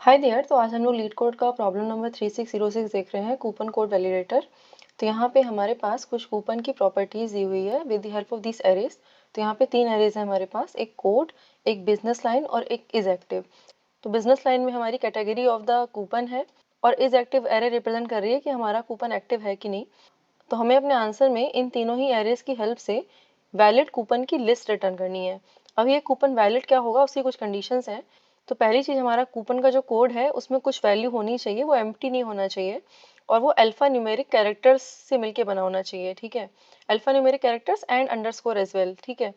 Hi there. तो आज हम लोग लीड कोड का प्रॉब्लम नंबर 3606 देख रहे हैं, कूपन कोड वैलिडेटर। तो यहाँ पे हमारे पास कुछ कूपन की प्रॉपर्टीज दी हुई है with the help of this arrays. तो यहाँ पे 3 एरेज है हमारे पास, एक कोड, एक बिजनेस लाइन और एक इज एक्टिव। तो बिजनेस लाइन में हमारी कैटेगरी ऑफ द कूपन है और इज एक्टिव एरे रिप्रेजेंट कर रही है कि हमारा कूपन एक्टिव है कि नहीं। तो हमें अपने आंसर में इन तीनों ही एरेज की हेल्प से वैलिड कूपन की लिस्ट रिटर्न करनी है। अब ये कूपन वैलिड क्या होगा, उसकी कुछ कंडीशंस हैं। तो पहली चीज़, हमारा कूपन का जो कोड है उसमें कुछ वैल्यू होनी चाहिए, वो एम्प्टी नहीं होना चाहिए और वो अल्फा न्यूमेरिक कैरेक्टर्स से मिलके बना होना चाहिए। ठीक है, alphanumeric characters and underscore as well. ठीक है,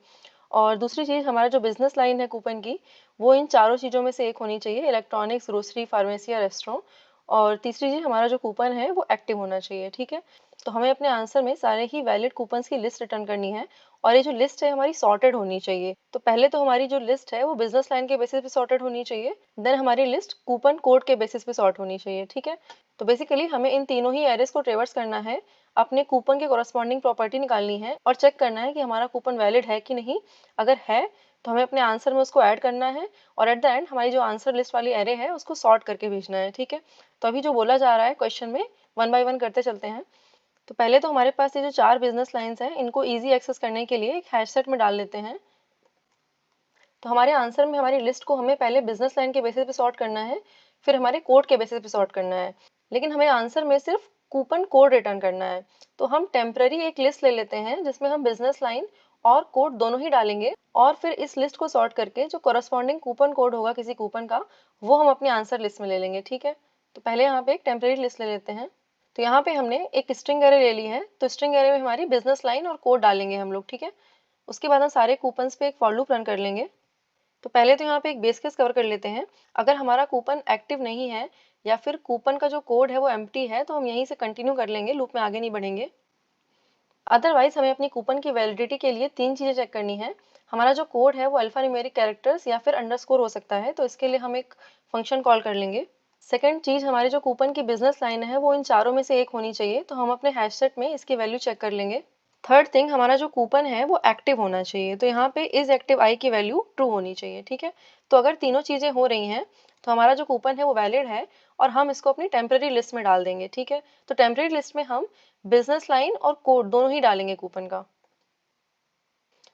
और दूसरी चीज़, हमारा जो बिजनेस लाइन है कूपन की, वो इन चारों चीज़ों में से एक होनी चाहिए, इलेक्ट्रॉनिक्स, ग्रोसरी, फार्मेसी या रेस्टोरेंट। और तीसरी चीज़, हमारा जो कूपन है वो एक्टिव होना चाहिए। ठीक है, तो हमें अपने आंसर में सारे ही वैलिड कूपन्स की लिस्ट रिटर्न करनी है और ये जो लिस्ट है हमारी सॉर्टेड होनी चाहिए। तो पहले तो हमारी जो लिस्ट है वो बिजनेस लाइन के बेसिस पे सॉर्टेड होनी चाहिए, देन हमारी लिस्ट कूपन कोड के बेसिस पे सॉर्ट होनी चाहिए। ठीक है, तो बेसिकली हमें इन तीनों ही एरेस को ट्रेवर्स करना है, अपने कूपन के कॉरस्पॉन्डिंग प्रॉपर्टी निकालनी है और चेक करना है कि हमारा कूपन वैलिड है कि नहीं। अगर है तो हमें अपने आंसर में उसको ऐड करना है और एट द एंड हमारी जो आंसर लिस्ट वाली एरे है उसको सॉर्ट करके भेजना है। ठीक है, तो अभी जो बोला जा रहा है क्वेश्चन में, वन बाय वन करते चलते हैं। तो पहले तो हमारे पास ये जो 4 बिजनेस लाइंस हैं, इनको इजी एक्सेस करने के लिए एक हैश सेट में डाल लेते हैं। तो हमारे आंसर में हमारी लिस्ट को हमें पहले बिजनेस लाइन के बेसिस पे सॉर्ट करना है, फिर हमारे कोड के बेसिस पे सॉर्ट करना है, लेकिन हमें आंसर में सिर्फ कूपन कोड रिटर्न करना है। तो हम टेम्पररी एक लिस्ट ले लेते हैं जिसमें हम बिजनेस लाइन और कोड दोनों ही डालेंगे और फिर इस लिस्ट को सॉर्ट करके जो कॉरस्पॉन्डिंग कूपन कोड होगा किसी कूपन का, वो हम अपने आंसर लिस्ट में ले लेंगे। ठीक है, तो पहले यहाँ पे एक टेम्पररी लिस्ट ले लेते हैं। तो यहाँ पे हमने एक स्ट्रिंग एरे ले ली है, तो स्ट्रिंग एरे में हमारी बिजनेस लाइन और कोड डालेंगे हम लोग। ठीक है, उसके बाद हम सारे कूपन्स पे एक फॉर लूप रन कर लेंगे। तो पहले तो यहाँ पे एक बेस केस कवर कर लेते हैं। अगर हमारा कूपन एक्टिव नहीं है या फिर कूपन का जो कोड है वो एम्प्टी है, तो हम यहीं से कंटिन्यू कर लेंगे, लूप में आगे नहीं बढ़ेंगे। अदरवाइज हमें अपनी कूपन की वैलिडिटी के लिए 3 चीज़ें चेक करनी है। हमारा जो कोड है वो अल्फा न्यूमेरिक कैरेक्टर्स या फिर अंडरस्कोर हो सकता है, तो इसके लिए हम एक फंक्शन कॉल कर लेंगे। सेकंड चीज़, हमारे जो कूपन की बिजनेस लाइन है वो इन चारों में से एक होनी चाहिए, तो हम अपने हैश सेट में इसकी वैल्यू चेक कर लेंगे। थर्ड थिंग, हमारा जो कूपन है वो एक्टिव होना चाहिए, तो यहाँ पे इज एक्टिव आई की वैल्यू ट्रू होनी चाहिए। ठीक है, तो अगर तीनों चीज़ें हो रही हैं तो हमारा जो कूपन है वो वैलिड है और हम इसको अपनी टेम्पररी लिस्ट में डाल देंगे। ठीक है, तो टेम्पररी लिस्ट में हम बिजनेस लाइन और कोड दोनों ही डालेंगे कूपन का।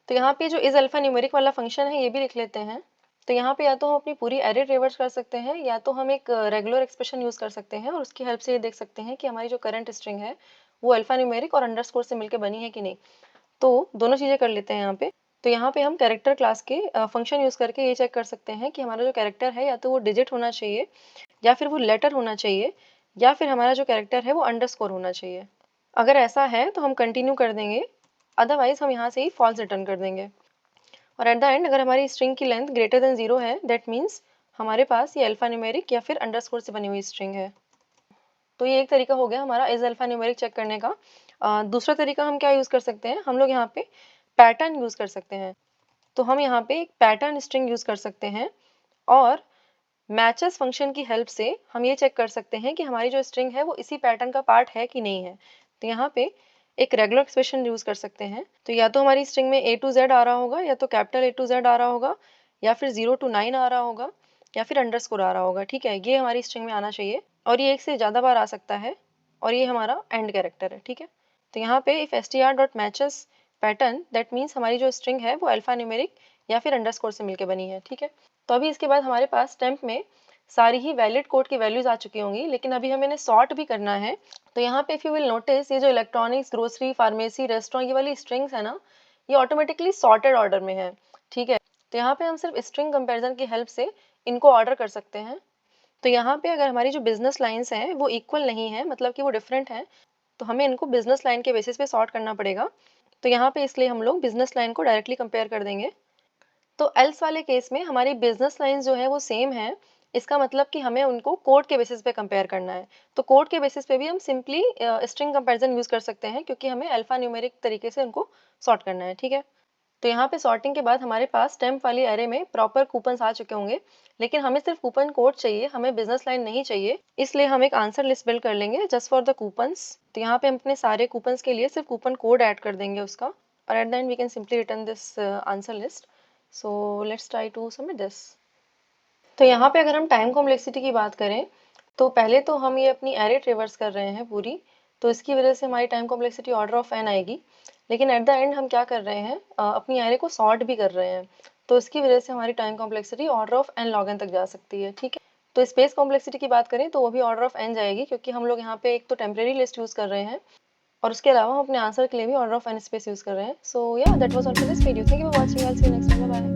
तो यहाँ पे जो इज अल्फा न्यूमेरिक वाला फंक्शन है ये भी लिख लेते हैं। तो यहाँ पे या तो हम अपनी पूरी एरे रिवर्स कर सकते हैं या तो हम एक रेगुलर एक्सप्रेशन यूज कर सकते हैं और उसकी हेल्प से ये देख सकते हैं कि हमारी जो करंट स्ट्रिंग है वो अल्फा न्यूमेरिक और अंडरस्कोर से मिलकर बनी है कि नहीं। तो दोनों चीज़ें कर लेते हैं यहाँ पे। तो यहाँ पे हम कैरेक्टर क्लास के फंक्शन यूज़ करके ये चेक कर सकते हैं कि हमारा जो कैरेक्टर है या तो वो डिजिट होना चाहिए या फिर वो लेटर होना चाहिए या फिर हमारा जो कैरेक्टर है वो अंडरस्कोर होना चाहिए। अगर ऐसा है तो हम कंटिन्यू कर देंगे, अदरवाइज हम यहाँ से ही फॉल्स रिटर्न कर देंगे। और एट द एंड अगर हमारी स्ट्रिंग की लेंथ ग्रेटर देन 0 है, दैट मीन्स हमारे पास ये अल्फा न्यूमेरिक या फिर अंडरस्कोर से बनी हुई स्ट्रिंग है। तो ये एक तरीका हो गया हमारा इज अल्फा न्यूमेरिक चेक करने का। दूसरा तरीका हम क्या यूज़ कर सकते हैं, हम लोग यहाँ पे पैटर्न यूज़ कर सकते हैं। तो हम यहाँ पे एक पैटर्न स्ट्रिंग यूज़ कर सकते हैं और मैचेस फंक्शन की हेल्प से हम ये चेक कर सकते हैं कि हमारी जो स्ट्रिंग है वो इसी पैटर्न का पार्ट है कि नहीं है। तो यहाँ पे एक रेगुलर एक्सप्रेशन यूज़ कर सकते हैं। तो या तो हमारी स्ट्रिंग में A to Z आ रहा होगा या तो कैपिटल A to Z आ रहा होगा या फिर 0 to 9 आ रहा होगा या फिर अंडरस्कोर आ रहा होगा। ठीक है, ये हमारी स्ट्रिंग में आना चाहिए और ये एक से ज़्यादा बार आ सकता है और ये हमारा एंड कैरेक्टर है। ठीक है, तो यहाँ पे if str.matches pattern, that means हमारी जो स्ट्रिंग है वो अल्फा न्यूमेरिक या फिर अंडरस्कोर से मिलकर बनी है। ठीक है, तो अभी इसके बाद हमारे पास टेम्प में सारी ही वैलिड कोड की वैल्यूज आ चुकी होंगी, लेकिन अभी हमें इन्हें सॉर्ट भी करना है। तो यहाँ पे इफ यू विल नोटिस, ये जो इलेक्ट्रॉनिक्स, ग्रोसरी, फार्मेसी, रेस्टोरेंट, ये वाली स्ट्रिंग्स है ना, ये ऑटोमेटिकली सॉर्टेड ऑर्डर में है। ठीक है, तो यहाँ पे हम सिर्फ स्ट्रिंग कंपैरिजन की हेल्प से इनको ऑर्डर कर सकते हैं। तो यहाँ पे अगर हमारी जो बिजनेस लाइंस हैं वो इक्वल नहीं है, मतलब कि वो डिफरेंट हैं, तो हमें इनको बिजनेस लाइन के बेसिस पे सॉर्ट करना पड़ेगा। तो यहाँ पे इसलिए हम लोग बिजनेस लाइन को डायरेक्टली कंपेयर कर देंगे। तो एल्स वाले केस में हमारी बिजनेस लाइंस जो है वो सेम है, इसका मतलब कि हमें उनको कोड के बेसिस पे कंपेयर करना है। तो कोड के बेसिस पे भी हम सिंपली स्ट्रिंग कंपैरिजन यूज कर सकते हैं क्योंकि हमें अल्फा न्यूमेरिक तरीके से उनको सॉर्ट करना है। ठीक है, तो यहाँ पे सॉर्टिंग के बाद हमारे पास टेम्प वाली एरे में प्रॉपर कूपन्स आ चुके होंगे, लेकिन हमें सिर्फ कूपन कोड चाहिए, हमें बिजनेस लाइन नहीं चाहिए। इसलिए हम एक आंसर लिस्ट बिल्ड कर लेंगे जस्ट फॉर द कूपन्स। तो यहाँ पे हम अपने सारे कूपन्स के लिए सिर्फ कूपन कोड ऐड कर देंगे उसका और at the end we can simply return this answer list. So let's try to submit this. तो यहाँ पे अगर हम टाइम कॉम्प्लेक्सिटी की बात करें, तो पहले तो हम ये अपनी एरे ट्रेवर्स कर रहे हैं पूरी, तो इसकी वजह से हमारी time complexity order of n आएगी। लेकिन एट द एंड हम क्या कर रहे हैं, अपनी एरे को सॉर्ट भी कर रहे हैं, तो इसकी वजह से हमारी time complexity order of n log n तक जा सकती है, ठीक है। तो स्पेस कॉम्प्लेक्सिटी की बात करें तो वो भी ऑर्डर ऑफ n जाएगी, क्योंकि हम लोग यहाँ पे एक तो टेम्परेरी लिस्ट यूज़ कर रहे हैं और उसके अलावा हम अपने आंसर के लिए भी order of n space use कर रहे हैं। So yeah that was all for this video. Thank you for watching. I will see you next time. Bye bye.